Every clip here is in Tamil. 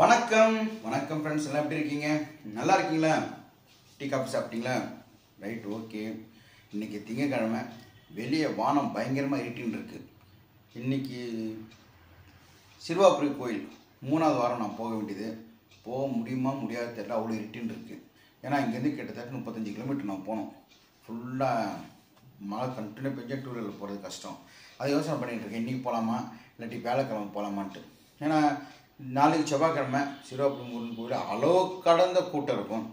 வணக்கம் வணக்கம் ஃப்ரெண்ட்ஸ், எல்லாம் எப்படி இருக்கீங்க? நல்லா இருக்கீங்களா? டீ காஃபி சாப்பிட்டீங்களா? Right, okay. இன்றைக்கி திங்கக்கிழமை, வெளியே வானம் பயங்கரமாக இருட்டின்னு இருக்குது. இன்றைக்கி சிறுவாபுரி கோயில் 3வது வாரம் நான் போக வேண்டியது. போக முடியுமா முடியாது தெரியல, அவ்வளோ இருட்டின்னு இருக்குது. ஏன்னா இங்கேருந்து கிட்டத்தட்ட 35 கிலோமீட்டர் நான் போனோம். ஃபுல்லாக மழை கண்டினியூ பெஞ்சா டூ வீலரில் போகிறது கஷ்டம். அதை யோசனை பண்ணிகிட்டு இருக்கேன், இன்றைக்கி போகலாமா இல்லாட்டி வேலைக்கிழமை போகலாமான்ட்டு. ஏன்னா நாளைக்கு செவ்வாய்க்கிழமை சிறுவாபுரி முருகன் கோயில் அளவு கடந்த கூட்டம் இருக்கும்.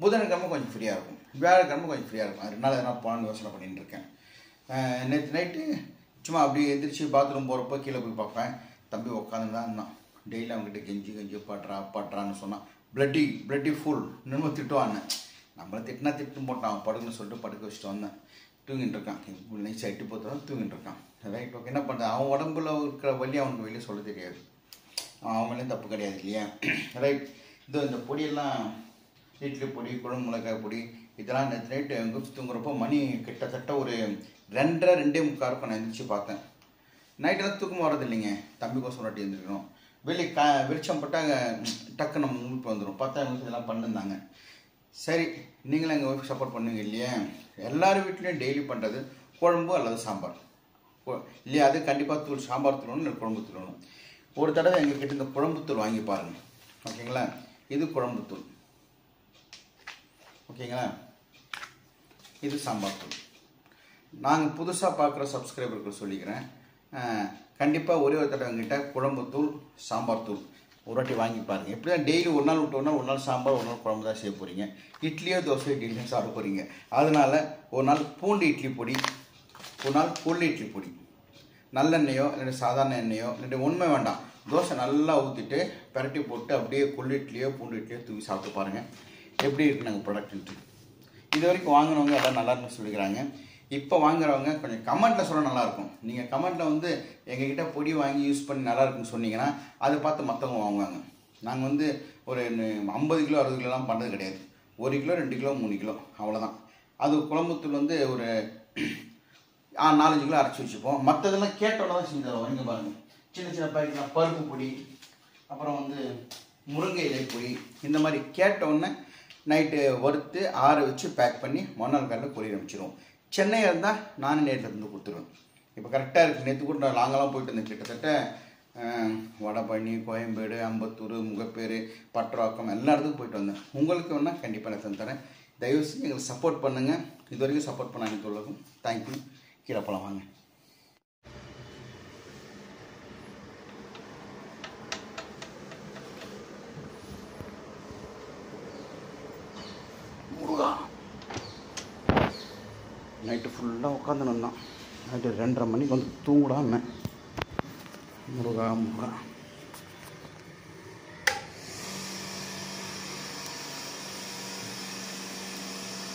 புதன்கிழமை கொஞ்சம் ஃப்ரீயாக இருக்கும், வியாழக்கிழமை கொஞ்சம் ஃப்ரீயாக இருக்கும். 2 நாள் எதனா போகலான்னு யோசனை பண்ணிட்டு இருக்கேன். நேற்று நைட்டு சும்மா அப்படியே எந்திரிச்சு பாத்ரூம் போகிறப்போ கீழே போய் பார்ப்பேன். தம்பி உட்காந்து தான் இருந்தான். டெய்லி அவங்ககிட்ட கெஞ்சி பாட்டுறான்னு சொன்னான். பிளட்டி ஃபுல் இன்னும் திட்டுவான்னு. நம்மளை திட்டுன்னு போட்டான், படுக்குன்னு சொல்லிட்டு படுக்க வச்சுட்டு வந்தேன். தூங்கிட்டு இருக்கான். நைஸ் எட்டு போத்தான் தூங்கிட்டு இருக்கான். Right, okay. என்ன பண்ணுறது, அவன் உடம்புல இருக்கிற வலி அவனுக்கு வெளியே சொல்ல தெரியாது. அவங்களே தப்பு கிடையாது இல்லையா? ரைட். இந்த பொடியெல்லாம் இட்லி பொடி, குழம்பு மிளகாய் பொடி, இதெல்லாம் நேற்று நைட்டு எங்கள் தூங்குறப்போ மணி கிட்டத்தட்ட ஒரு 2:30 இருக்கும். நான் எழுந்திரிச்சு பார்த்தேன். நைட்டெல்லாம் தூக்கம் வரது இல்லைங்க. தம்பிக்கோசம் வாட்டி எழுந்திரிக்கணும். வெளிச்சம் போட்டால் டக்கு நம்ம முழுப்பு வந்துடும். 10 நிமிஷம் இதெல்லாம் பண்ணிருந்தாங்க. சரி, நீங்களும் எங்கள் ஒய்ஃப் சப்போர்ட் பண்ணுவீங்க இல்லையா? எல்லார் வீட்லேயும் டெய்லி பண்ணுறது குழம்பு அல்லது சாம்பார் இல்லையா? அது கண்டிப்பாக சாம்பார் தூளணும், இல்லை குழம்பு தூளணும். ஒரு தடவை எங்ககிட்ட இந்த குழம்புத்தூள் வாங்கி பாருங்கள், ஓகேங்களா? இது குழம்புத்தூள், ஓகேங்களா? இது சாம்பார் தூள். நாங்கள் புதுசாக பார்க்குற சப்ஸ்கிரைபருக்கு சொல்லிக்கிறேன், கண்டிப்பாக ஒரே ஒரு தடவை எங்கிட்ட குழம்புத்தூள் சாம்பார் தூள் ஒரு வாட்டி வாங்கி பாருங்கள். எப்படி தான் டெய்லி ஒரு நாள் விட்டு ஒரு நாள் சாம்பார், ஒரு நாள் குழம்பு தான் செய்ய போகிறீங்க. இட்லியோ தோசையோ டெய்லியும் சாப்பிட போகிறீங்க. அதனால் ஒரு நாள் பூண்டு இட்லி பொடி, ஒரு நாள் கொள்ளு இட்லி பொடி, நல்லெண்ணெயோ இல்லாட்டி சாதாரண எண்ணெயோ இல்லாட்டி உண்மை வேண்டாம், தோசை நல்லா ஊற்றிட்டு பரட்டி போட்டு அப்படியே கொள்ளு இட்லியோ பூண்டு இட்லியோ தூக்கி சாப்பிட்டு பாருங்கள் எப்படி இருக்குது நாங்கள் ப்ராடக்ட்டு. இது வரைக்கும் வாங்கினவங்க எல்லாம் நல்லா இருக்குன்னு சொல்லிக்கிறாங்க. இப்போ வாங்குறவங்க கொஞ்சம் கமெண்ட்டில் சொல்ல நல்லாயிருக்கும். நீங்கள் கமெண்ட்டில் எங்ககிட்ட பொடி வாங்கி யூஸ் பண்ணி நல்லா இருக்குன்னு சொன்னீங்கன்னா அதை பார்த்து மற்றவங்க வாங்குவாங்க. நாங்கள் ஒரு 50 கிலோ 60 கிலோலாம் பண்ணுறது கிடையாது. 1 கிலோ 2 கிலோ 3 கிலோ அவ்வளோதான். அது குழம்புத்தூள் ஒரு 4-5 கிலோ அரைச்சி வச்சுப்போம். மற்றதெல்லாம் கேட்டோன்னா தான் செஞ்சு தருவோம். இங்கே பாருங்கள், சின்ன பாக்கெட்லாம் பருப்பு பொடி, அப்புறம் முருங்கை இலை பொடி, இந்த மாதிரி கேட்டோன்னே நைட்டு வறுத்து ஆற வச்சு பேக் பண்ணி மறுநாள் காலையில் கொரியர் அனுப்பிச்சிடுவோம். சென்னையாக இருந்தால் நானும் நேரில் இருந்து கொடுத்துருவேன். இப்போ கரெக்டாக இருக்குது. நேற்று கூட நான் லாங்கெல்லாம் போயிட்டு இருந்தேன். கிட்டத்தட்ட வடபழனி, கோயம்பேடு, அம்பத்தூர், முகப்பேர், பட்ராக்கம் எல்லா இடத்துக்கும் போயிட்டு வந்தேன். உங்களுக்கு வேணால் கண்டிப்பாக நான் தரேன். தயவு செஞ்சு எங்களுக்கு சப்போர்ட் பண்ணுங்கள். இது வரைக்கும் சப்போர்ட் பண்ண அனைத்து உள்ளதும் தேங்க்யூ. கீழே போகலாம் வாங்க. முருகா நைட்டு ஃபுல்லாக உட்காந்துருந்தான். நைட்டு 2:30 மணிக்கு தூங்குடாம. முருகா முருகா.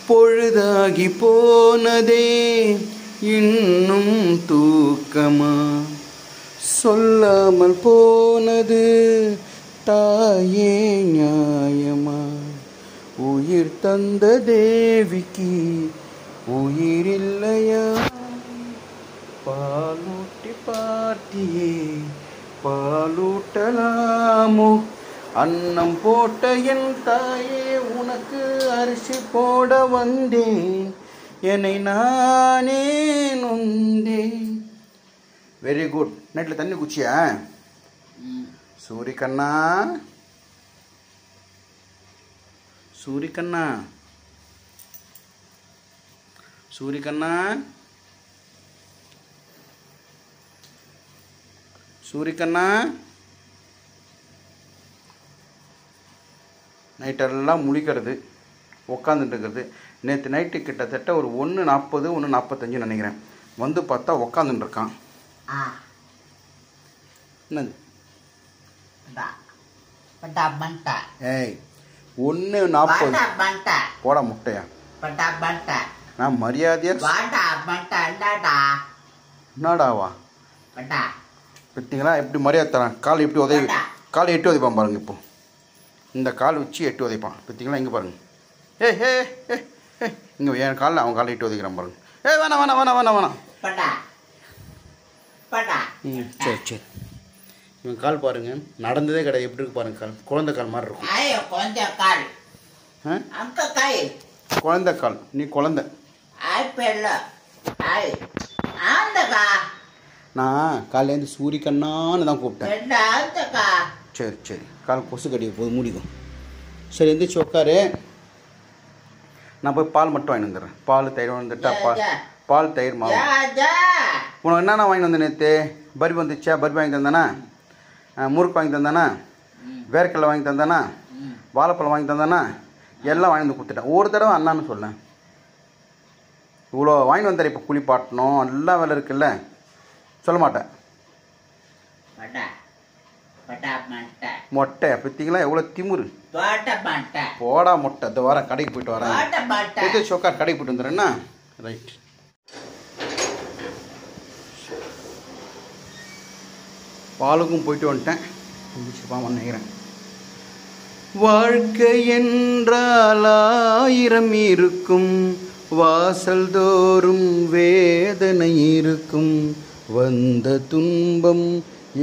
பொழுதாகி போனதே இன்னும் தூக்கமா, சொல்லாமல் போனது தாயே நியாயமா, உயிர் தந்த தேவிக்கு உயிர் இல்லையா, பாலூட்டி பார்த்தியே பாலூட்டலாமோ, அன்னம் போட்ட என் தாயே உனக்கு அரிசி போட வந்தேன், என்னை நானே நொந்தேன். Very good. நைட்டில் தண்ணி குச்சியா? சூரிக்கண்ணா சூரிக்கண்ணா சூரிக்கண்ணா சூரிக்கண்ணா. நைட்டெல்லாம் முழிக்கிறது, உக்காந்துட்டு இருக்கிறது. நேற்று நைட்டு கிட்டத்தட்ட ஒரு 1:40 1:45 நினைக்கிறேன். பார்த்தா உக்காந்துட்டு இருக்கான். என்னது? ஏய், 1:40 போட முட்டையா? நான் மரியாதையா என்னடாவா பார்த்தீங்களா? எப்படி மரியாதை தரான். கால் எப்படி காலை எட்டி உதைப்பான் பாருங்க. இப்போ இந்த கால் வச்சு எட்டி உதைப்பான் பார்த்தீங்களா? இங்கே பாருங்க. இங்கே என் காலில் அவன் காலை எட்டி உதைக்கிறான் பாருங்க. வேணாம். சரி இவன் கால் பாருங்க, நடந்ததே கிடையாது. எப்படி இருக்கு பாருங்க கால், குழந்தை கால் மாதிரி இருக்கும். குழந்தை கால் அங்க கை குழந்தை கால். நீ குழந்தை. நான் காலையிலேருந்து சூரிய கண்ணான்னு தான் கூப்பிட்டேன். சரி சரி, கால் கொசு கடிக்க போது மூடிக்கும். சரி எந்திரிச்சு உட்காரு. நான் போய் பால் மட்டும் வாங்கி வந்துடுறேன். பால் தயிர் வந்துட்டா பால் தயிர் மாவு. உனக்கு என்னென்ன வாங்கி வந்தேன் நேற்று? பர்பி வந்துச்சா? பர்பி வாங்கி தந்தானா? முறுக்கு வாங்கி தந்தானா? வேர்க்கடலை வாங்கி தந்தானா? வாழைப்பழம் வாங்கி தந்தானா? எல்லாம் வாங்கி வந்து கொடுத்துட்டேன். ஒரு தடவை அண்ணான்னு சொல்லேன். இவ்வளோ வாங்கி வந்தார். இப்போ குளிப்பாட்டணும் எல்லாம் வேலை இருக்குல்ல, சொல்ல மாட்டேன். மொட்டை பத்திங்களா எவ்வளோ திமுரு. போடா மொட்டை. இந்த வாரம் கடைக்கு போயிட்டு வரேன். சோக்கார் கடைக்கு போயிட்டு வந்துடுறேன்னா ரைட். பாலுக்கும் போயிட்டு வந்துட்டேன். நினைக்கிறேன். வாழ்க்கை என்றால் 1000 இருக்கும், வாசல் தோறும் வேதனை இருக்கும், வந்த துன்பம்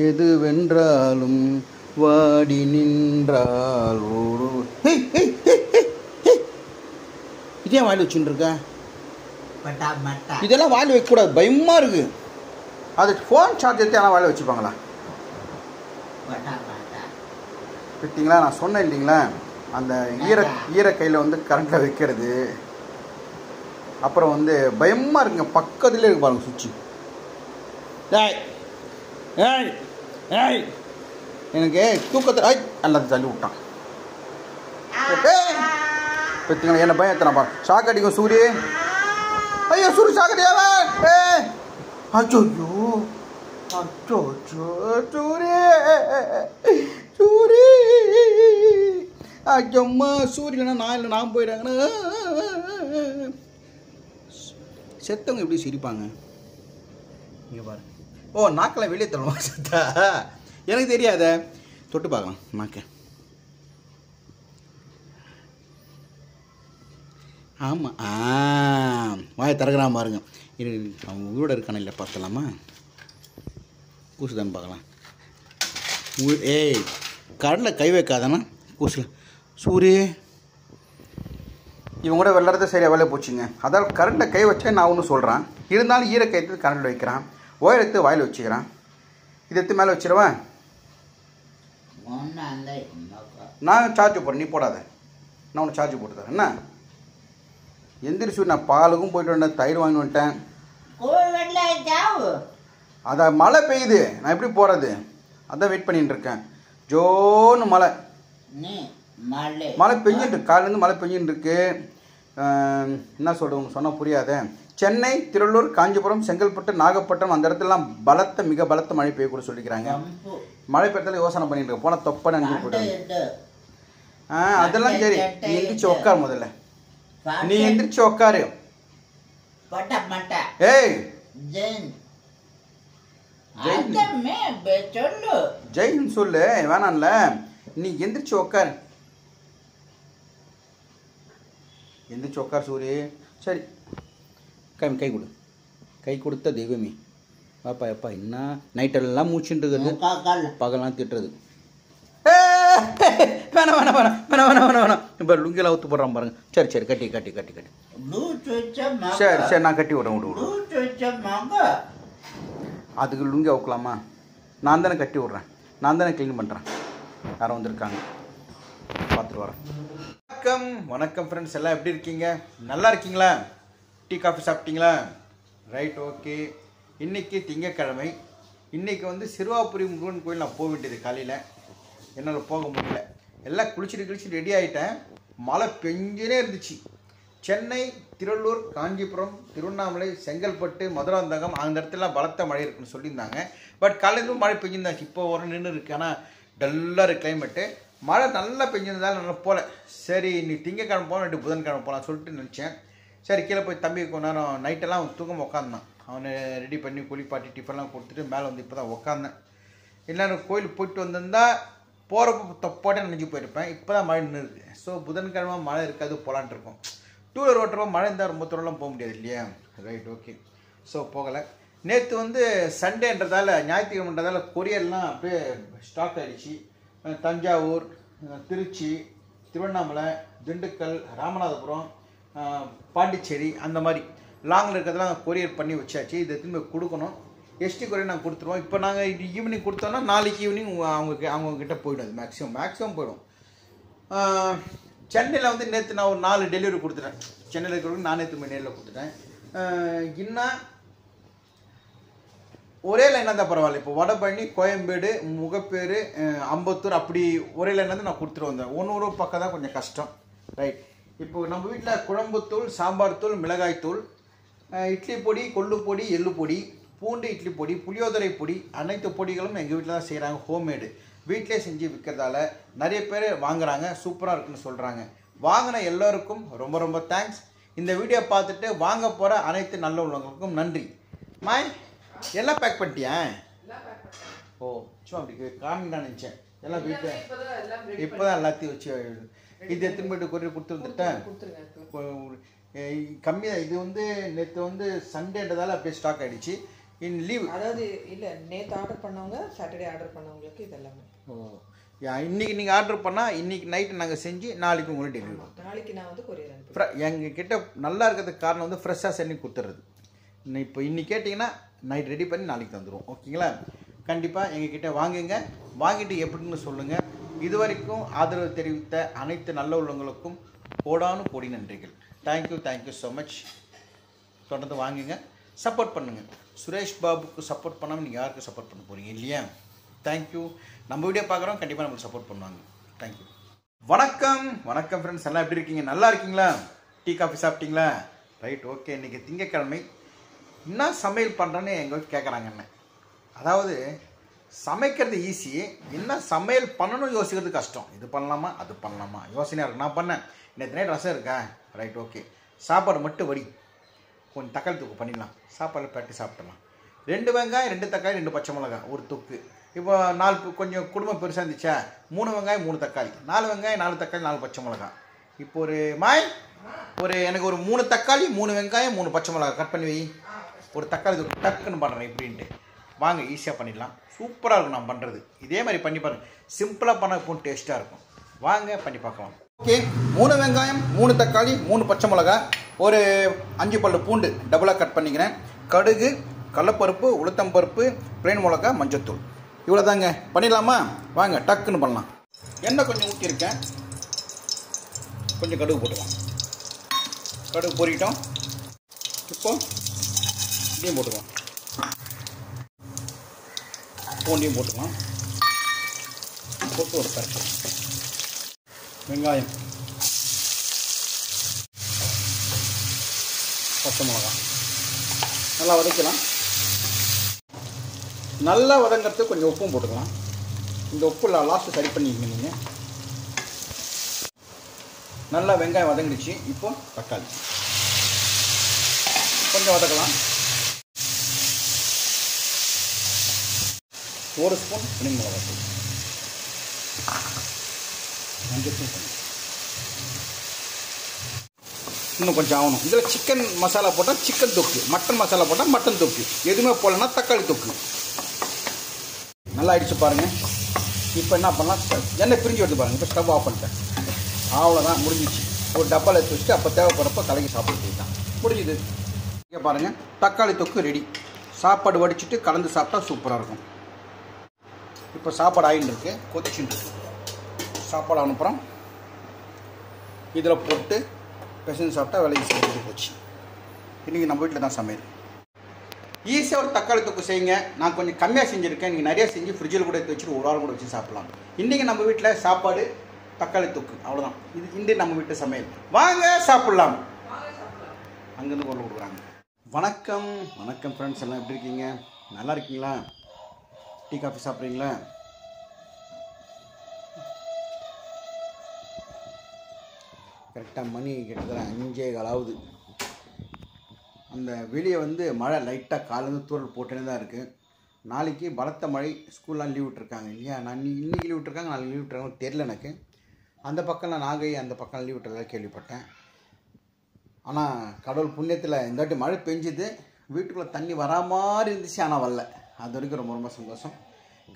எதுவென்றாலும் வாடி நின்றால் ஒரு. இதே வாயில் வச்சுட்டு இருக்க? இதெல்லாம் வாயில் வைக்கக்கூடாது, பயமாக இருக்கு. அது ஃபோன் சார்ஜ் எடுத்து ஆனால் வாயில் வச்சுப்பாங்களா? பார்த்தீங்களா, நான் சொன்னேன் இல்லைங்களா, அந்த ஈர கையில் வந்து கரண்ட்டில் வைக்கிறது. அப்புறம் வந்து பயமாக இருக்குங்க. பக்கத்துலேயே இருக்கு பாருங்க சுவிட்சு. ஏய் ஏய் ஏய், எனக்கு தூக்கத்தில் எல்லாத்தையும் தள்ளி விட்டான். பார்த்தீங்களா, என்ன பயம் எத்தனை பாரு. ஷாக் அடிக்கும் சூரிய. ஐயோ சூரிய ஷாக் அடியாவா? அச்சோ அச்சோ சூரிய சூரிய. அச்சம்மா சூரியனா நான் இல்லை, நான் போயிடாங்கண்ணா. செத்தவங்க எப்படி சிரிப்பாங்க இங்கே பாருங்க. ஓ நாக்கெல்லாம் வெளியே தள்ளுவா செத்தா? எனக்கு தெரியாத. தொட்டு பார்க்கலாம் நாக்க. ஆமாம் வாயை திறக்கிறான் பாருங்க. அவங்க உயிரோட இருக்கான இல்லை பார்த்தலாமா? கூசுதான்னு பார்க்கலாம். ஏய் கடலில் கை வைக்காதானா கூசு. சூரிய இவங்க கூட விளாட்றது சரியாக வேலை போச்சுங்க. அதாவது கரண்ட்டை கை வச்சா நான் ஒன்று சொல்கிறேன், இருந்தாலும் ஈர கை எடுத்து கரண்டில் வைக்கிறான், ஒயர் எடுத்து வாயில் வச்சுக்கிறான். இதை எடுத்து மேலே வச்சிருவேன். நான் சார்ஜ் போடுறேன், நீ போடாத. நான் ஒன்று சார்ஜ் போட்டு தரேன். என்ன எந்திரிச்சு நான் பாலுக்கும் போயிட்டு வந்தேன், தயிர் வாங்கி வந்துட்டேன். அதான் மழை பெய்யுது, நான் எப்படி போகிறது? அதான் வெயிட் பண்ணிட்டு இருக்கேன். ஜோன்னு மழை பெஞ்சிட்டு இருக்கு. காலையிலேருந்து மழை பெஞ்சிட்டு இருக்கு. என்ன சொல்கிறவங்க சொன்னால் புரியாத. சென்னை, திருவள்ளூர், காஞ்சிபுரம், செங்கல்பட்டு, நாகப்பட்டினம் அந்த இடத்துலலாம் மிக பலத்த மழை பெய்ய கூட சொல்லிக்கிறாங்க. மழை பெய்யறதுல யோசனை பண்ணிட்டு இருக்க போனால் தொப்பன்னு அனுப்பி போட்டு. அதெல்லாம் சரி, நீ எந்திரிச்சு உட்காரு. முதல்ல நீ எந்திரிச்சு உட்காரு. ஏய் ஜெயின் சொல்லு, வேணாம்ல. நீ எந்திரிச்சு உட்காரு. எந்திரிச்சு உட்கார் சூரிய. சரி கை கொடு. கை கொடுத்த தெய்வமே. பாப்பா எப்பா என்ன நைட்டெல்லாம் மூச்சுட்டு இருக்குது, பகலாம் திட்டுறது. வேணாம் வேணாம் வேணாம் வேணாம் வேணாம் வேணாம் வேணாம். இப்போ லுங்கிலாம் ஊற்று போடுறான் பாருங்க. சரி சரி கட்டி கட்டி கட்டி கட்டி. சரி சரி நான் கட்டி விட்றேன். விடு. அதுக்கு லுங்கி அவுக்கலாமா? நான் தானே கட்டி விட்றேன், நான் தானே க்ளீன் பண்ணுறேன். யாரும் வந்திருக்காங்க, பார்த்துட்டு வரேன். வணக்கம் வணக்கம் ஃப்ரெண்ட்ஸ், எல்லாம் எப்படி இருக்கீங்க? நல்லா இருக்கீங்களா? டீ காஃபி சாப்பிட்டீங்களா? Right okay. இன்றைக்கி திங்கக்கிழமை. இன்றைக்கி வந்து சிறுவாபுரி முருகன் கோயில் நான் போக வேண்டியது. காலையில் என்னால் போக முடியல. எல்லாம் குளிச்சுட்டு ரெடி ஆகிட்டேன். மழை பெஞ்சுனே இருந்துச்சு. சென்னை, திருவள்ளூர், காஞ்சிபுரம், திருவண்ணாமலை, செங்கல்பட்டு, மதுராந்தகம் அந்த இடத்துல பலத்த மழை இருக்குன்னு சொல்லியிருந்தாங்க. பட் காலையிலும் மழை பெஞ்சிருந்தாச்சு. இப்போ ஒரு நின்று இருக்கு. ஆனால் டல்லாக இருக்குது கிளைமேட்டு. மழை நல்லா பெஞ்சிருந்தாலும் நல்லா போகல. சரி நீ திங்கக்கிழமை போகணும், புதன்கிழமை போகலாம் சொல்லிட்டு நினச்சேன். சரி கீழே போய் தம்பி கொஞ்ச நேரம் நைட்டெல்லாம் தூக்கம் உட்காந்தான். அவனை ரெடி பண்ணி குளிப்பாட்டி டிஃபன்லாம் கொடுத்துட்டு மேலே வந்து இப்போ தான் உட்காந்தேன். இல்லைன்னா கோயிலுக்கு போயிட்டு வந்திருந்தா போகிறப்ப தொப்பாட்டே நினைஞ்சு போயிருப்பேன். இப்போ தான் மழை நின்று இருக்குது. ஸோ புதன்கிழமை மழை இருக்காது, போகலான்ட்டு இருக்கோம். டூ வீலர் ஓட்டுறப்போ மழை இருந்தால் ரொம்ப தூரம்லாம் போக முடியாது இல்லையா? Right okay. ஸோ போகலை. நேற்று வந்து சண்டேன்றதால ஞாயிற்றுக்கிழமைன்றதால கொரியர்லாம் அப்படியே ஸ்டாக் ஆகிடுச்சு. தஞ்சாவூர், திருச்சி, திருவண்ணாமலை, திண்டுக்கல், ராமநாதபுரம், பாண்டிச்சேரி அந்த மாதிரி லாங்கில் இருக்கிறதெல்லாம் கொரியர் பண்ணி வச்சாச்சு. இதை திரும்ப கொடுக்கணும். எஸ்டி கொரியர் நாங்கள் கொடுத்துருவோம். இப்போ நாங்கள் ஈவினிங் கொடுத்தோன்னா நாளைக்கு ஈவினிங் அவங்கக்கிட்ட போய்டும். அது மேக்ஸிமம் போய்டும். சென்னையில் வந்து நேற்று நான் ஒரு 4 டெலிவரி கொடுத்துட்டேன். சென்னையில் இருக்கிறவங்க நான் நேற்று நேரில் கொடுத்துட்டேன். இன்னும் ஒரே லைனாக தான் பரவாயில்ல. இப்போ வடபழனி, கோயம்பேடு, முகப்பேரு, அம்பத்தூர் அப்படி ஒரே லைனாக தான் நான் கொடுத்துட்டு வந்தேன். ஒன்று பக்கம் தான் கொஞ்சம் கஷ்டம். ரைட். இப்போ நம்ம வீட்டில் குழம்புத்தூள், சாம்பார் தூள், மிளகாய் தூள், இட்லி பொடி, கொள்ளு பொடி, எள்ளு பொடி, பூண்டு இட்லி பொடி, புளியோதரை பொடி, அனைத்து பொடிகளும் எங்கள் வீட்டில் தான் செய்கிறாங்க. ஹோம்மேடு வீட்டிலே செஞ்சு விற்கிறதால நிறைய பேர் வாங்குறாங்க. சூப்பராக இருக்குன்னு சொல்கிறாங்க. வாங்கின எல்லோருக்கும் ரொம்ப ரொம்ப தேங்க்ஸ். இந்த வீடியோ பார்த்துட்டு வாங்க போகிற அனைத்து நல்ல உள்ளவங்களுக்கும் நன்றி. மாய் எல்லாம் பேக் பண்ணிட்டியா? ஓ சும்மா அப்படி காமின்னு நினச்சேன். எல்லாம் வீட்டில் இப்போ தான் எல்லாத்தையும் வச்சு இது எடுத்துன்னு போய்ட்டு கொரியர் கொடுத்து வந்துட்டேன். கம்மியாக இது வந்து நேற்று வந்து சண்டேன்றதால அப்படியே ஸ்டாக் ஆகிடுச்சு. இன் லீவ் அதாவது இல்லை, நேற்று ஆர்டர் பண்ணவங்க சாட்டர்டே ஆர்டர் பண்ணவங்களுக்கு இதெல்லாமே. ஓ இன்றைக்கி நீங்கள் ஆர்டர் பண்ணால் இன்றைக்கி நைட்டு நாங்கள் செஞ்சு நாளைக்கு உங்களுக்கு டெலிவரி பண்ணுவோம். நாளைக்கு நான் வந்து கொரியர் அனுப்புகிறேன். எங்கள் கிட்ட நல்லா இருக்கிறதுக்கு காரணம் வந்து ஃப்ரெஷ்ஷாக செஞ்சு கொடுத்துறது. இப்போ இன்னைக்கு கேட்டிங்கன்னா நைட் ரெடி பண்ணி நாளைக்கு தந்துடுவோம். ஓகேங்களா? கண்டிப்பாக எங்ககிட்ட வாங்குங்க. வாங்கிட்டு எப்படின்னு சொல்லுங்கள். இது வரைக்கும் ஆதரவு தெரிவித்த அனைத்து நல்ல உள்ளவங்களுக்கும் கோடி நன்றிகள். Thank you so much. தொடர்ந்து வாங்குங்க, சப்போர்ட் பண்ணுங்கள். சுரேஷ் பாபுக்கு சப்போர்ட் பண்ணாமல் நீங்கள் யாருக்கு சப்போர்ட் பண்ண போகிறீங்க இல்லையா? தேங்க்யூ. நம்ம வீடியோ பார்க்குறோம், கண்டிப்பாக நம்மளுக்கு சப்போர்ட் பண்ணுவாங்க. தேங்க்யூ. வணக்கம் ஃப்ரெண்ட்ஸ். எல்லாம் எப்படி இருக்கீங்க? நல்லா இருக்கீங்களா? டீ காஃபி சாப்பிட்டீங்களா? Right, okay. இன்றைக்கி திங்கட்கிழமை. என்ன சமையல் பண்ணுறேன்னு எங்கள் கேட்குறாங்க. என்ன அதாவது சமைக்கிறது ஈஸி, என்ன சமையல் பண்ணணும் யோசிக்கிறது கஷ்டம். இது பண்ணலாமா அது பண்ணலாமா யோசனையாக இருக்குது. நான் பண்ணேன். நேற்று நைட் ரசம் இருக்கா? Right, okay. சாப்பாடு மட்டும் வடி, கொஞ்சம் தக்காளி தொக்கு பண்ணிடலாம். சாப்பாடு பரட்டி சாப்பிடலாம். 2 வெங்காயம், 2 தக்காளி, 2 பச்சை மிளகாய், ஒரு தொக்கு. இப்போ 4 கொஞ்சம் குடும்பம் பெருசாக இருந்துச்சா, 3 வெங்காயம் 3 தக்காளி, 4 வெங்காயம் 4 தக்காளி 4 பச்சை மிளகாய். இப்போ எனக்கு ஒரு 3 தக்காளி 3 வெங்காயம் 3 பச்சை மிளகாய் கட் பண்ணி வை. ஒரு தக்காளி தொக்கு டக்குன்னு பண்ணுறேன் இப்படின்ட்டு. வாங்க, ஈஸியாக பண்ணிடலாம். சூப்பராக இருக்கும் நான் பண்ணுறது. இதே மாதிரி பண்ணி பாருங்கள். சிம்பிளாக பண்ண போகும், டேஸ்ட்டாக இருக்கும். வாங்க பண்ணி பார்க்கலாம். ஓகே, 3 வெங்காயம் 3 தக்காளி 3 பச்சை மிளகாய், ஒரு 5 பல்லு பூண்டு டபுளாக கட் பண்ணிக்கிறேன். கடுகு, கடலைப்பருப்பு, உளுத்தம்பருப்பு, பிளெயின் மிளகாய், மஞ்சத்தூள். இவ்வளோ தாங்க. பண்ணிடலாமா? வாங்க டக்குன்னு பண்ணலாம். எண்ணெய் கொஞ்சம் ஊற்றிருக்கேன். கொஞ்சம் கடுகு போட்டுக்கலாம். கடுகு பொரிக்கிட்டோம். இப்போ இதையும் போட்டுக்கலாம். பூண்டையும் போட்டுக்கலாம். போட்டு ஒரு பரட்டு. வெங்காயம், பச்சை மிளகாய் நல்லா வதக்கலாம். நல்லா வதங்கிறதுக்கு கொஞ்சம் உப்பும் போட்டுக்கலாம். இந்த உப்பு லாஸ்ட்டு சரி பண்ணிக்கங்க நீங்கள். நல்லா வெங்காயம் வதங்கிடுச்சு. இப்போ தக்காளி கொஞ்சம் வதக்கலாம். 1 ஸ்பூன் பிளெயின் மிளகாய், மஞ்சத்தூள் கொஞ்சம். இன்னும் கொஞ்சம் ஆகணும். இதில் சிக்கன் மசாலா போட்டால் சிக்கன் தொக்கு, மட்டன் மசாலா போட்டால் மட்டன் தொக்கு, எதுவுமே போடலன்னா தக்காளி தொக்கு. நல்லா அடிச்சு பாருங்கள். இப்போ என்ன பண்ணலாம், எண்ணெய் பிரிஞ்சு எடுத்து பாருங்கள். இப்போ ஸ்டவ் ஆஃப் பண்ணிட்டேன். அவ்வளோதான், முடிஞ்சிச்சு. ஒரு டப்பாவில் எடுத்து வச்சுட்டு அப்போ தேவைப்படுறப்ப கலக்கி சாப்பிட்டு தான் முடிஞ்சுது. இங்கே பாருங்கள், தக்காளி தொக்கு ரெடி. சாப்பாடு வடிச்சிட்டு கலந்து சாப்பிட்டா சூப்பராக இருக்கும். இப்போ சாப்பாடு ஆயின்னு இருக்கு, கொதிச்சுட்டு இருக்கு. சாப்பாடு அனுப்புகிறோம். இதில் போட்டு பிசைஞ்சு சாப்பிட்டா விலைக்கு செஞ்சு போச்சு. இன்றைக்கி நம்ம வீட்டில் தான் சமையல். ஈஸியாக ஒரு தக்காளி தொக்கு செய்யுங்க. நான் கொஞ்சம் கம்மியாக செஞ்சுருக்கேன். நீங்கள் நிறையா செஞ்சு ஃப்ரிட்ஜில் கூட எடுத்து வச்சுட்டு 1 வாரம் கூட வச்சு சாப்பிட்லாம். இன்றைக்கி நம்ம வீட்டில் சாப்பாடு தக்காளி தொக்கு, அவ்வளோதான். இது இன்று நம்ம வீட்டு சமையல். வாங்க சாப்பிட்லாம். அங்கேருந்து குரல் கொடுக்குறாங்க. வணக்கம் ஃப்ரெண்ட்ஸ். எல்லாம் எப்படி இருக்கீங்க? நல்லா இருக்கீங்களா? டீ காஃபி சாப்பிட்றீங்களா? கரெக்டாக மணி கிட்டத்தட்ட 5:15 ஆகுது. அந்த வெளியே வந்து மழை லைட்டாக காலேருந்து தூரல் போட்டுனே தான் இருக்குது. நாளைக்கு பலத்த மழை, ஸ்கூல்லாம் லீவ் விட்டுருக்காங்க இல்லையா? நான் இன்றைக்கி லீவ் விட்டுருக்காங்க, நாளைக்கு லீவ் விட்டுருக்காங்க தெரியல எனக்கு. அந்த பக்கம்லாம் நாகை அந்த பக்கம் லீவ் விட்டுறதா கேள்விப்பட்டேன். ஆனால் கடவுள் புண்ணியத்தில் இந்த வாட்டி மழை பெஞ்சுது. வீட்டுக்குள்ளே தண்ணி வரா மாதிரி இருந்துச்சு, ஆனால் வரல. அது வரைக்கும் ரொம்ப ரொம்ப சந்தோஷம்.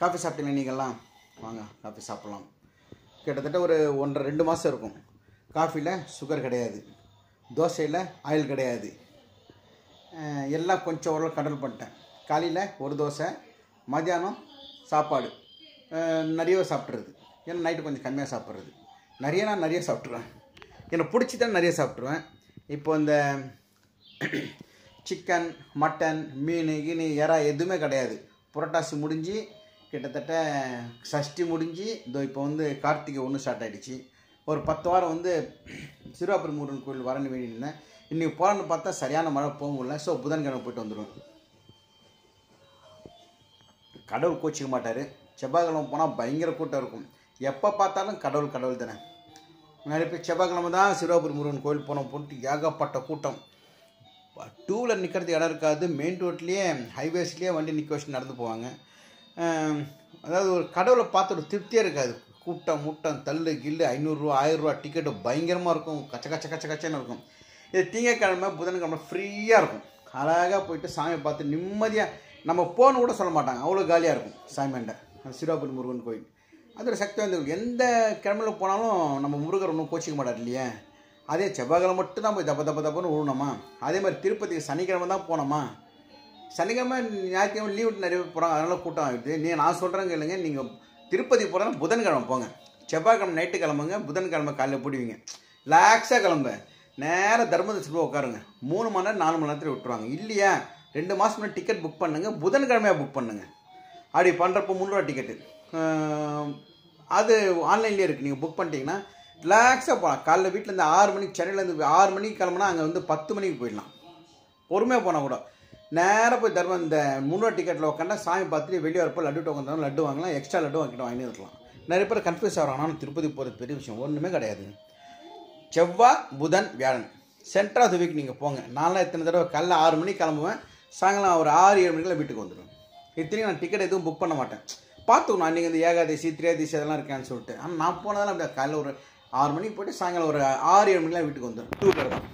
காஃபி சாப்பிட்டீங்களா நீங்கள்லாம்? வாங்க காஃபி சாப்பிட்லாம். கிட்டத்தட்ட ஒரு 1.5-2 மாதம் இருக்கும். காஃபியில் சுகர் கிடையாது, தோசையில் ஆயில் கிடையாது, எல்லாம் கொஞ்சம் ஓரளவு கண்ட்ரோல் பண்ணிட்டேன். காலையில் ஒரு தோசை, மதியானம் சாப்பாடு நிறைய சாப்பிட்றது, ஏன்னா நைட்டு கொஞ்சம் கம்மியாக சாப்பிட்றது. நான் நிறைய சாப்பிட்ருவேன், எனக்கு பிடிச்சி தான் நிறைய சாப்பிட்ருவேன். இப்போ இந்த சிக்கன், மட்டன், மீன், எறா எதுவுமே கிடையாது. புரட்டாசி முடிஞ்சு கிட்டத்தட்ட சஷ்டி முடிஞ்சு இப்போ வந்து கார்த்திகை 1 ஸ்டார்ட் ஆகிடுச்சு. ஒரு 10 வாரம் வந்து சிறுவாபுரி முருகன் கோயில் வரன்னு வேண்டியிருந்தேன். இன்றைக்கி போகலான்னு பார்த்தா சரியான மழை போக முடியல. ஸோ புதன்கிழமை போய்ட்டு வந்துடுவேன். கடவுள் கோச்சிக்க மாட்டார். செவ்வாய்க்கிழமை போனால் பயங்கர கூட்டம் இருக்கும். எப்போ பார்த்தாலும் கடவுள் தானே. நிறைய பேர் செவ்வாய்க்கிழமை தான் சிறுவாபுரி முருகன் கோயில் போட்டு ஏகப்பட்ட கூட்டம். 2 வீலர் நிற்கிறதுக்கு இடம் இருக்காது. மெயின் ரோட்லேயே ஹைவேஸ்லேயே வண்டி நிற்க வச்சு நடந்து போவாங்க. அதாவது ஒரு கடவுளை பார்த்து ஒரு திருப்தியாக இருக்காது. கூட்டம் முட்டம் தள்ளு கில்லு 500 ரூபா 1000 ரூபா டிக்கெட்டு பயங்கரமாக இருக்கும். கச்சன்னு இருக்கும். இது திங்கக்கிழமை புதன்கிழமை ஃப்ரீயாக இருக்கும். அழகாக போயிட்டு சாமியை பார்த்து நிம்மதியாக நம்ம போகணும் கூட சொல்ல மாட்டாங்க, அவ்வளோ காலியாக இருக்கும் சாமியாண்ட. சிறுவாபுரி முருகன் கோயில் அதோட சக்தி வந்து எந்த கிழமையில் போனாலும் நம்ம முருகர் ஒன்றும் கோச்சிக்க மாட்டார் இல்லையா. அதே செவ்வாய்க்கிழமை மட்டும் தான் போய் தப்பன்னு விழணுமா. அதே மாதிரி திருப்பதிக்கு சனிக்கிழமை தான் போனோமா. சனிக்கிழமை ஞாயிற்றுக்கிழமை லீவ் விட்டு நிறைய பேர் போகிறாங்க, அதனால் கூட்டம் ஆகிடுது. நான் சொல்கிறேங்க இல்லைங்க, நீங்கள் திருப்பதி போகிறேன்னா புதன்கிழமை போங்க. செவ்வாய்க்கிழமை நைட்டு கிளம்புங்க, புதன்கிழமை காலையில் போடுவீங்க. ரிலாக்ஸாக கிளம்பு, நேராக தர்மதர்ஷனில் உட்காருங்க. 3 மணி நேரம் 4 மணி நேரத்தில் விட்டுருவாங்க. இல்லையா 2 மாதம் முன்னாடி டிக்கெட் புக் பண்ணுங்கள், புதன்கிழமையாக புக் பண்ணுங்கள். அப்படி பண்ணுறப்போ 3 ரூபா டிக்கெட்டு அது ஆன்லைன்லேயே இருக்குது. நீங்கள் புக் பண்ணிட்டீங்கன்னா ரிலாக்ஸாக போகலாம். காலைல வீட்டிலேருந்து 6 மணிக்கு, சென்னையிலேருந்து 6 மணிக்கு கிளம்புனா அங்கே வந்து 10 மணிக்கு போயிடலாம். பொறுமையாக போனால் கூட நேராக போய் இந்த 3 ரூபா டிக்கெட்டில் உட்காந்தா சாமி பார்த்துட்டு வெளியே வரப்போ லட்டு டோக்கன் லட்டு வாங்கலாம், எக்ஸ்ட்ரா லட்டு வாங்கிட்டு இருக்கலாம். நிறைய பேர் கன்ஃபியூஸ் ஆகிறாங்க. ஆனால் திருப்பதி போகிறது பெரிய விஷயம் ஒன்றுமே கிடையாது. செவ்வாய் புதன் வியாழன் சென்டர் ஆஃப் த வீக் நீங்கள் போங்க. நான்லாம் எத்தனை தடவை காலைல 6 மணிக்கு கிளம்புவேன், சாயங்காலம் ஒரு 6-7 மணிக்கெல்லாம் வீட்டுக்கு வந்துடுவேன். இத்தனையும் நான் டிக்கெட் எதுவும் புக் பண்ண மாட்டேன். பார்த்துக்கணும் அன்றைக்கி வந்து ஏகாதசி திரையாதசி அதெல்லாம் இருக்கேன்னு சொல்லிட்டு. ஆனால் நான் போனதெல்லாம் அப்படியே காலையில் ஒரு 6 மணிக்கு போய்ட்டு சாயங்காலம் ஒரு 6-7 மணிக்கெலாம் வீட்டுக்கு வந்துடும். 2 வீலர் தான்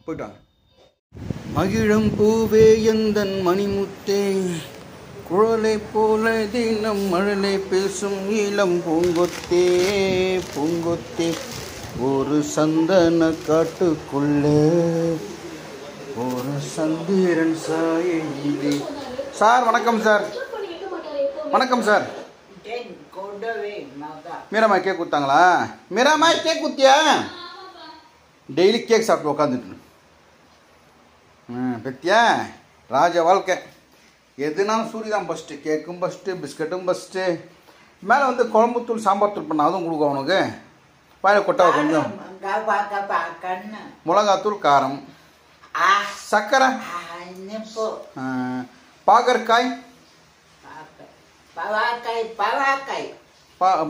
போய்ட்டு வாங்க. மகிழம் பூவே எந்தன் மணிமுத்தே, குழலை போல தினம் மழலை பேசும் இளம் பூங்கொத்தே ஒரு சந்தன காட்டுக்குள்ளே ஒரு சந்திரன் சாயிலே. சார் வணக்கம் சார். வணக்கம் சார். மீராமாய் கேக் கொடுத்தாங்களா? மீராமாய் கேக் கொடுத்தியா? டெய்லி கேக் சாப்பிட்டு உட்காந்துட்டு பத்தியா ராஜா வாழ்க்கை. எதுனாலும் சூரி தான் ஃபஸ்ட்டு. கேக்கும் ஃபஸ்ட்டு, பிஸ்கட்டும் ஃபஸ்ட்டு. மேலே வந்து குழம்புத்தூள் சாம்பார் தூள் பண்ண அதுவும் கொடுக்கும் அவனுக்கு. வாயில கொட்டா கொஞ்சம் மிளகாத்தூள் காரம், சர்க்கரை, பாகற்காய்,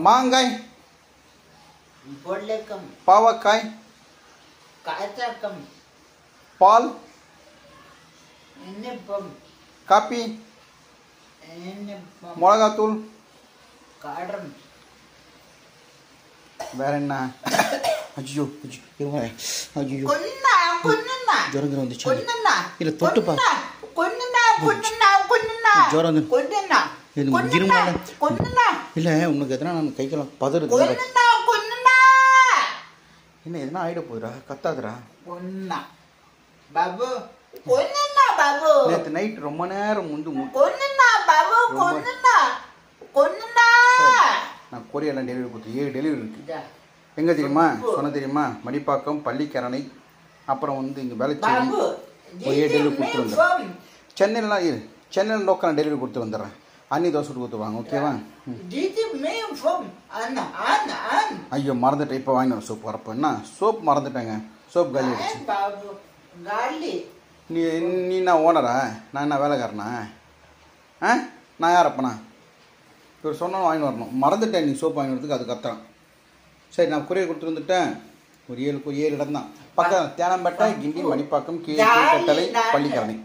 மாங்காய், பாவக்காய், பால், காப்பி, மிளகாத்தூள், வேற என்ன? ஐயோ ஐயோ ஜுரம் வந்துச்சு. இல்லை தொட்டு பா ஜுரம் இருமல. இல்லை உனக்கு எதனா நான் கைக்கெல்லாம் பதறுது. என்ன எதனா ஆயிட போதுடா, கத்தாதுடா. நேற்று நைட் ரொம்ப நேரம் நான் கொரியெல்லாம் டெலிவரி கொடுத்து 7 டெலிவரி இருக்குது. எங்கே தெரியுமா சொன்ன தெரியுமா? மடிப்பாக்கம், பள்ளிக்கரணை, அப்புறம் வந்து இங்கே வேலைச்சேரி ஒரு 7 டெலிவரி கொடுத்து வந்துடுறேன். சென்னையில் லோக்கல் டெலிவரி கொடுத்து வந்துடுறேன். அன்னி தோசை கொடுத்துருவாங்க. ஓகேவா? ஐயோ மறந்துட்டேன். இப்போ வாங்கினேன் சோப்பு வரப்போ. என்ன சோப்பு மறந்துட்டேங்க. சோப்பு காலி ஆயிடுச்சு. நீ நான் ஓனரா? நான் என்ன வேலைக்காரனா? நான் யார் அப்பனா? இவர் சொன்னாலும் வாங்கி வரணும். மறந்துட்டேன். நீ சோப்பு வாங்கி வரதுக்கு அது கத்துறான். சரி நான் குறைய கொடுத்துட்டு வந்துட்டேன். ஒரு 7 இடம் தான் பக்கம். தேனம்பேட்டை, கிண்டி, மணிப்பாக்கம், கீழே, பள்ளிக்கரணை.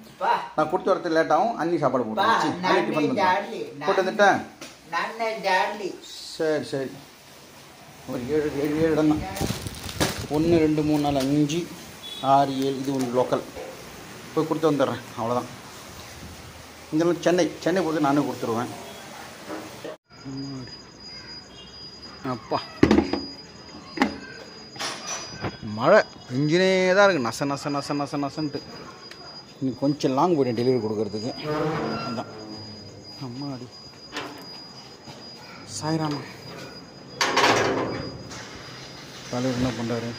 நான் கொடுத்து வரது லேட் ஆகும். அன்னி சாப்பாடு போட்டு டிஃபன் போட்டு வந்துட்டேன். சரி ஒரு 7 இடம் தான். 1 2 3 4 5 6 7 இது ஒன்று லோக்கல். போய் கொடுத்து வந்துடுறேன், அவ்வளோதான். இங்கெல்லாம் சென்னை போது நானே கொடுத்துருவேன். அப்பா மழை பெஞ்சினே தான் இருக்குது, நச நச நச நச நசன்ட்டு. இன்னும் கொஞ்சம் லாங் போயிட்டேன் டெலிவரி கொடுக்கறதுக்கு. அதுதான் அம்மாடி சாய்ராமா தலைவர் என்ன பண்ணுறாரு?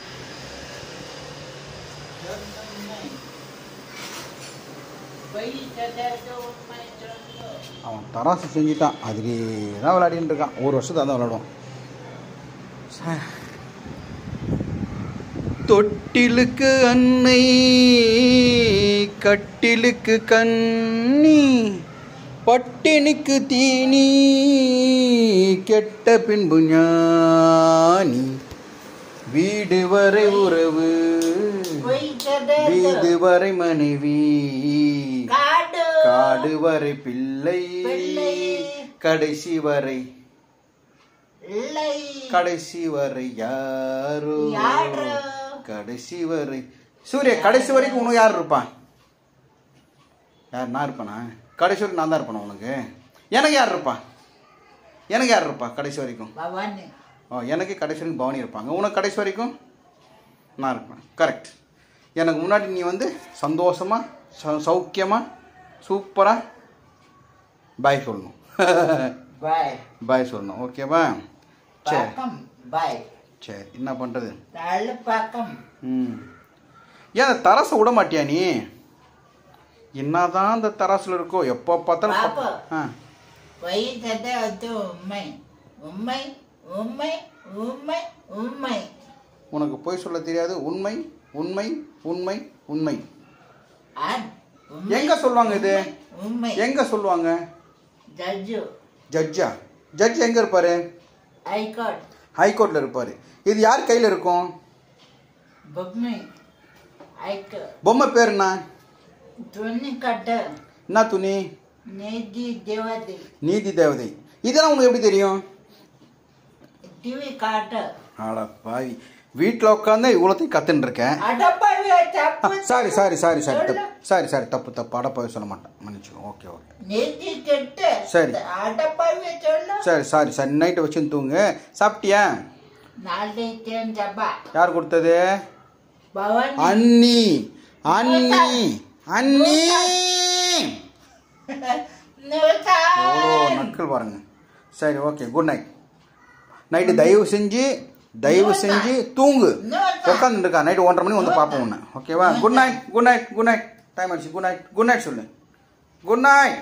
அவன் தராசு செஞ்சுட்டான், அதுக்கு தான் விளையாடின்னு இருக்கான். ஒரு வருஷத்துக்கு தான் விளையாடுவான். தொட்டிலுக்கு அன்னை கட்டிலுக்கு கண்ணி பட்டினிக்கு தீனி கெட்ட பின்பு ஞானி வீடு வரை உறவு வீடு வரை மனைவி காடு வரை பிள்ளை கடைசி வரை யாரோ கடைசி வரை சூரிய கடைசி வரைக்கும் உனக்கு யார் இருப்பான்? யார்? நான் இருப்பானா? கடைசி வரைக்கும் நான் தான் இருப்பேன் உனக்கு. எனக்கு யார் இருப்பா? எனக்கு யார் இருப்பா கடைசி வரைக்கும்? எனக்கு கடைசி வரைக்கும் பவானி இருப்பாங்க. உனக்கு கடைசி வரைக்கும் நான் இருப்பேன். கரெக்ட். எனக்கு முன்னாடி நீ வந்து சந்தோஷமாக சௌக்கியமாக சூப்பராக பாய் சொல்லணும். பாய் சொல்லணும். ஓகேவா? சரி சரி. என்ன பண்ணுறது? ஏன் தராசை விட மாட்டியா நீ? என்னதான் அந்த தராசில் இருக்கோ எப்போ பார்த்தாலும். உனக்கு போய் சொல்ல தெரியாது. உண்மை உண்மை உண்மை உண்மை. எங்க சொல்லுவாங்க இது? எங்க சொல்லுவாங்க? ஜட்ஜா? ஜட்ஜ் எங்க இருப்பாரு? ஹைகோர்ட்ல இருப்பாரு. இது யார் கையில இருக்கும்? பொம்மை பேர் என்ன? என்ன துணி? நீதி தேவதை. இதெல்லாம் உனக்கு எப்படி தெரியும்? பாவி, வீட்டில் உட்காந்து இவ்வளோத்தையும் கத்துன்னு இருக்கேன். சாரி சாரி சாரி சாரி தப்பு சாரி சாரி தப்பு தப்பு. அடப்பாவே சொல்ல மாட்டேன், மன்னிச்சுக்கோ. ஓகே ஓகே சரி சரி சாரி சாரி. நைட்டு வச்சு தூங்க. சாப்பிட்டியா? யார் கொடுத்தது? அண்ணி அண்ணி அண்ணி. எவ்வளோ நக்கல் பாருங்க. சரி ஓகே, குட் நைட். நைட்டு தயவு செஞ்சு தூங்கு. உட்காந்து இருக்கா நைட்டு 1:30 மணி வந்து பார்ப்போம் ஒன்று. ஓகேவா? Good night good night good night. Time ஆச்சு. குட் நைட் குட் நைட் சொல்லு. Good night.